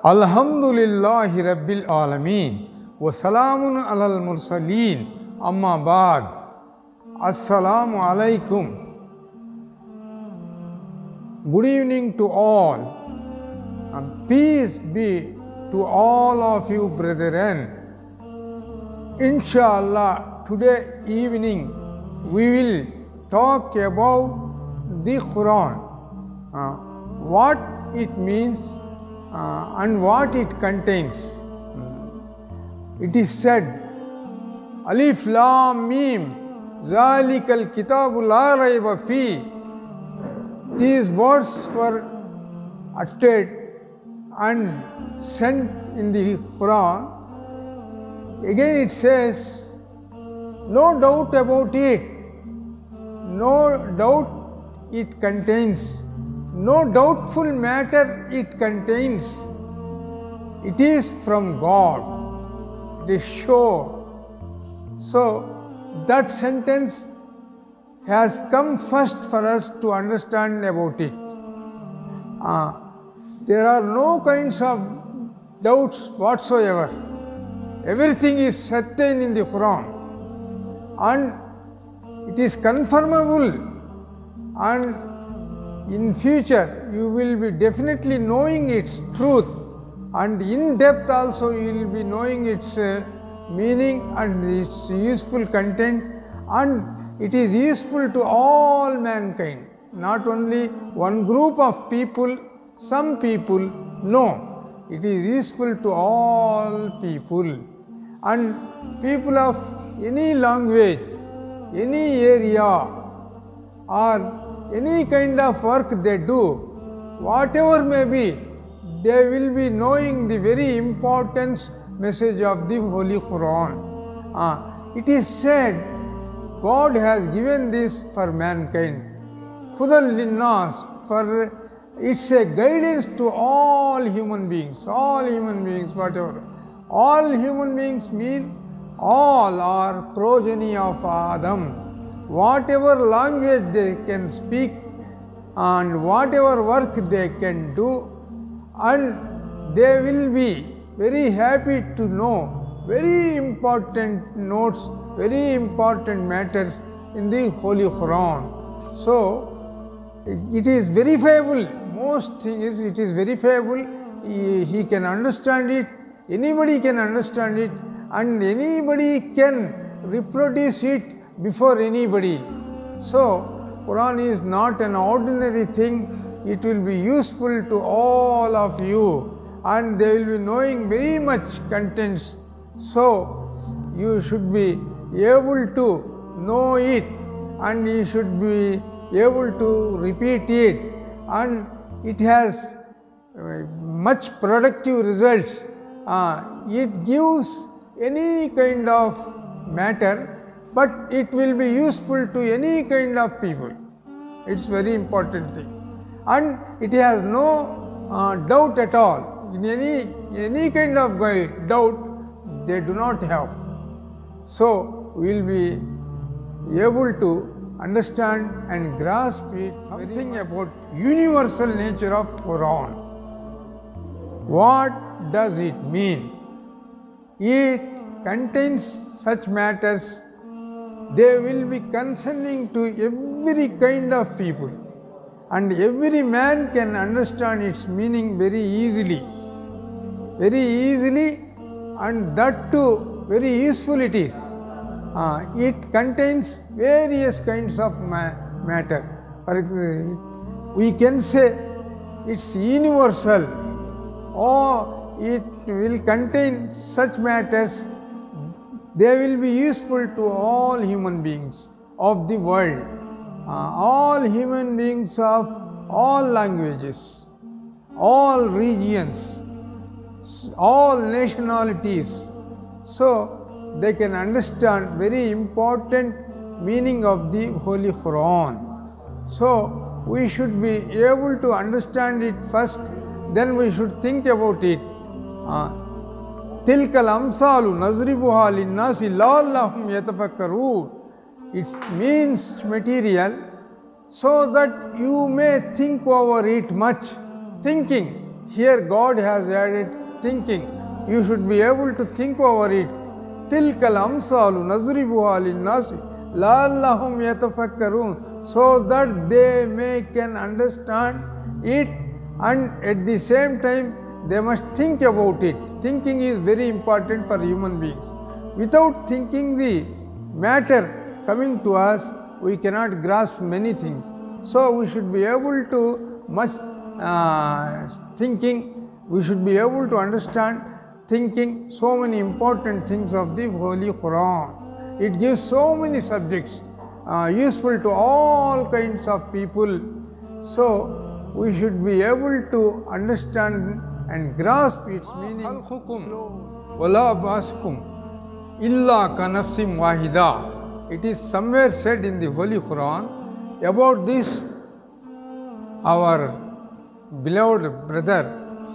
अल्हम्दुलिल्लाहि रब्बिल आलमीन व सलामुन अलल मुरसलीन अम्मा बाद अस्सलामु अलैकुम। Good evening to all and peace be to all of you brethren. Inshallah, today evening we will talk about the Quran, what it means and what it contains. It is said, Alif Lam Mim Zalikal Kitabu La Raiba Fi. These words were uttered and sent in the Quran. Again it says, no doubt about it, no doubt it contains, no doubtful matter it contains. It is from God, it is sure. So that sentence has come first for us to understand about it. There are no kinds of doubts whatsoever. Everything is certain in the Quran and it is confirmable, and in future you will be definitely knowing its truth, and in depth also you will be knowing its meaning and its useful content, and it is useful to all mankind, not only one group of people, some people. No, it is useful to all people, and people of any language, any area or any kind of work they do, whatever may be, they will be knowing the very important message of the Holy Quran. It is said God has given this for mankind, Hudal Linnas, for it's a guidance to all human beings, whatever. All human beings mean all are progeny of Adam. Whatever language they can speak and whatever work they can do, and they will be very happy to know very important notes, very important matters in the Holy Quran. So it is verifiable, most thing is it is verifiable, he can understand it, anybody can understand it, and anybody can reproduce it before anybody. So Quran is not an ordinary thing, it will be useful to all of you and they will be knowing very much contents. So you should be able to know it and you should be able to repeat it, and it has much productive results. It gives any kind of matter, but it will be useful to any kind of people. It's very important thing, and it has no doubt at all. In any kind of doubt they do not have. So we will be able to understand and grasp it, something about universal nature of Quran. What does it mean? It contains such matters, they will be concerning to every kind of people, and every man can understand its meaning very easily, and that too very useful it is. It contains various kinds of matter. We can say it's universal, or it will contain such matters, they will be useful to all human beings of the world, all human beings of all languages, all regions, all nationalities. So they can understand very important meaning of the Holy Quran. So we should be able to understand it first, then we should think about it. Tilkal amsalu nazribuha linnasi la'allahum yatafakkarun. it means material, so that you may think over it much. Thinking, here God has added thinking. You should be able to think over it. Tilkal amsalu nazribuha linnasi la'allahum yatafakkarun, so that they can understand it, and at the same time they must think about it. Thinking is very important for human beings. Without thinking the matter coming to us, we cannot grasp many things. So we should be able to much thinking, we should be able to understand thinking so many important things of the Holy Quran. It gives so many subjects useful to all kinds of people. So we should be able to understand and grasp its meaning. Wala ba'asukum illa ka nafsim wahida. It is somewhere said in the Holy Quran about this. Our beloved brother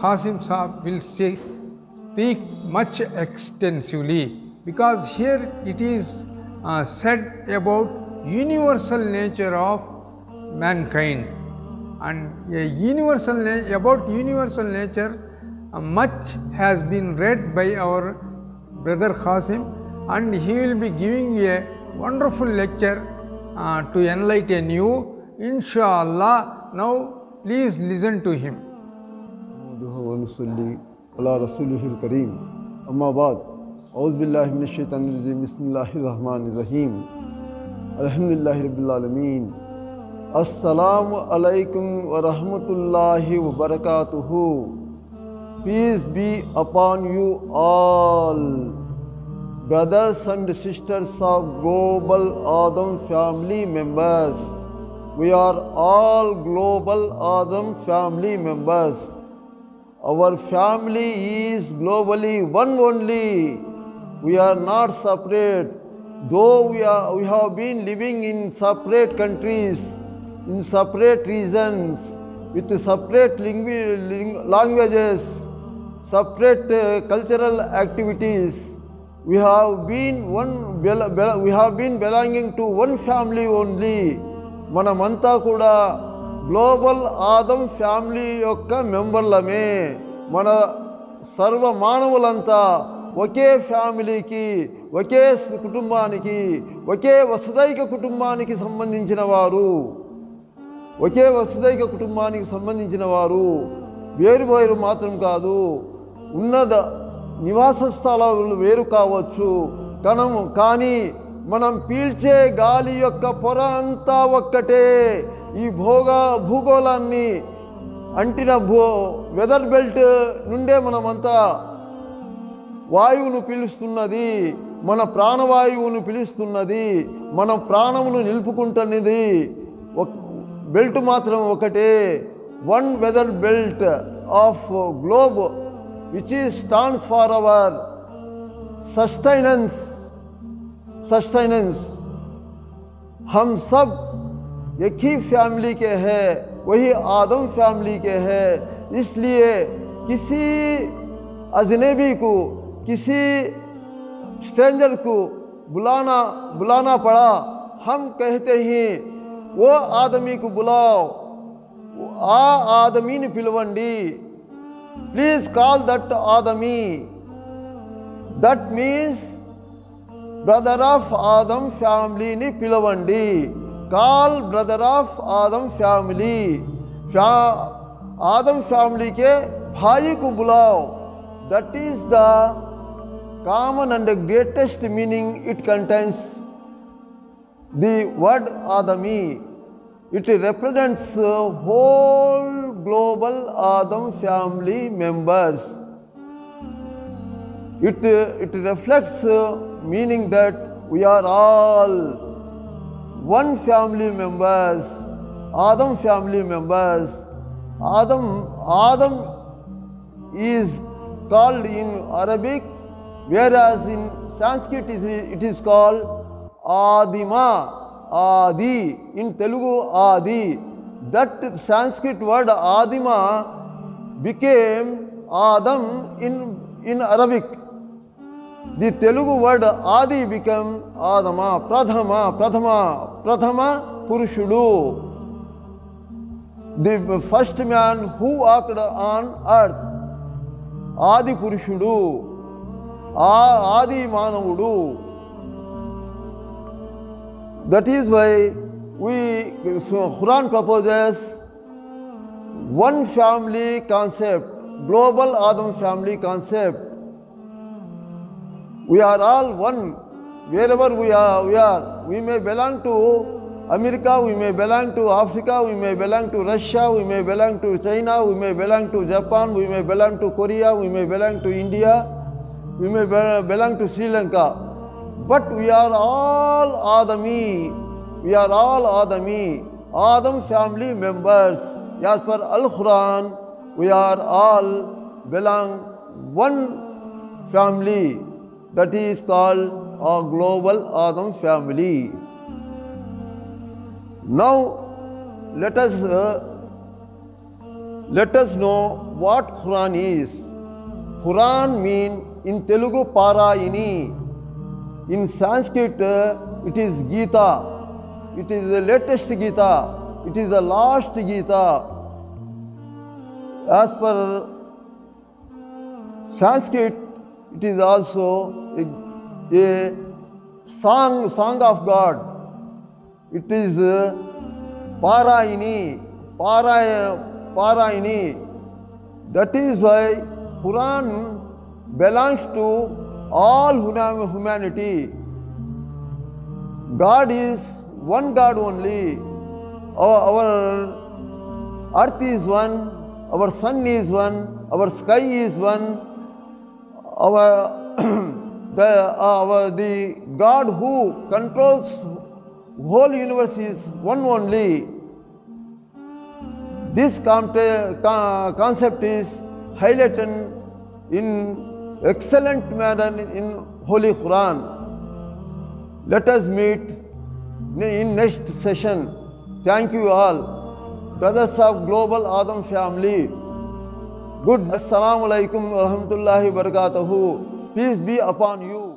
Qasim Sahib will speak much extensively, because here it is said about universal nature of mankind, and about universal nature much has been read by our brother Qasim, and he will be giving a wonderful lecture to enlighten you, inshallah. Now please listen to him. अला रसूलिहिल करीम अम्मा बाद औज़ु बिल्लाहि मिनश शैतानिर रजीम बिस्मिल्लाहिर रहमानिर रहीम अल्हम्दुलिल्लाहि रब्बिल आलमीन अस्सलामु अलैकुम व रहमतुल्लाहि व बरकातुहू. Peace be upon you all, brothers and sisters of Global Adam family members. We are all Global Adam family members. Our family is globally one only. We are not separate. Though we have been living in separate countries, in separate regions, with separate languages, separate cultural activities, we have been belonging to one family only. Manamanta kuda global Adam family యొక్క మెంబర్లమే. మన సర్వ మానవులంతా ఒకే ఫ్యామిలీకి, ఒకే కుటుంబానికి, ఒకే వసుదైక కుటుంబానికి సంబంధించిన వారు. వేరు మాత్రం కాదు, ఉన్నత నివాస స్థలాలు వేరు కావచ్చు, కానీ మనం పీల్చే గాలి యొక్క పొర అంతా ఒక్కటే. ఈ భూగోళాన్ని అంటిన వెదర్ బెల్ట్ నుండే మనమంతా వాయువును పీలుస్తున్నది, మన ప్రాణవాయువును పీలుస్తున్నది, మన ప్రాణమును నిలుపుకుంటున్నది బెల్ట్ మాత్రం ఒకటే. One weather belt of globe which stands for our sustenance. हम सब एक ही फैमिली के हैं, वही आदम फैमिली के हैं. इसलिए किसी अजनबी को, किसी स्ट्रेंजर को बुलाना पड़ा, हम कहते हैं वो आदमी को बुलाओ, आ आदमी ने पिलवंडी, please call that aadmi. That means brother of Adam family नि पिलवंडी. Call brother of Adam family. Adam family के भाई को बुलाओ. That is the common and greatest meaning it contains. The word aadmi, it represents whole global Adam family members. It reflects meaning that we are all one family members, Adam family members. Adam is called in Arabic, whereas in Sanskrit it is called Adima, Adi. In Telugu, Adi. That Sanskrit word Adima became Adam in Arabic. The Telugu word Adi became Adama, Prathama Purushudu. The first man who walked on earth, Adi Purushudu, Adi Manavudu. That is why Quran proposes one family concept, global Adam family concept. We are all one, wherever we are. We may belong to America, we may belong to Africa, we may belong to Russia, we may belong to China, we may belong to Japan, we may belong to Korea, we may belong to India, we may belong to Sri Lanka. But we are all Adami. We are all Adami, Adam family members. As per Al-Quran, we are all belong one family, that is called a global Adam family. Now let us know what Quran is. Quran means in Telugu Parayini, in Sanskrit it is Gita. It is the latest Gita. It is the last Gita. As per Sanskrit, it is also a song of God. It is Parayini. That is why Quran belongs to all humanity. God is one God only. Our earth is one, our sun is one, our sky is one, the God who controls whole universe is one only. This concept is highlighted in excellent manner in Holy Quran. Let us meet in next session. Thank you all, brothers of Global Adam family. Good. Assalamu alaikum wa rahmatullahi wa barakatuhu. Peace be upon you.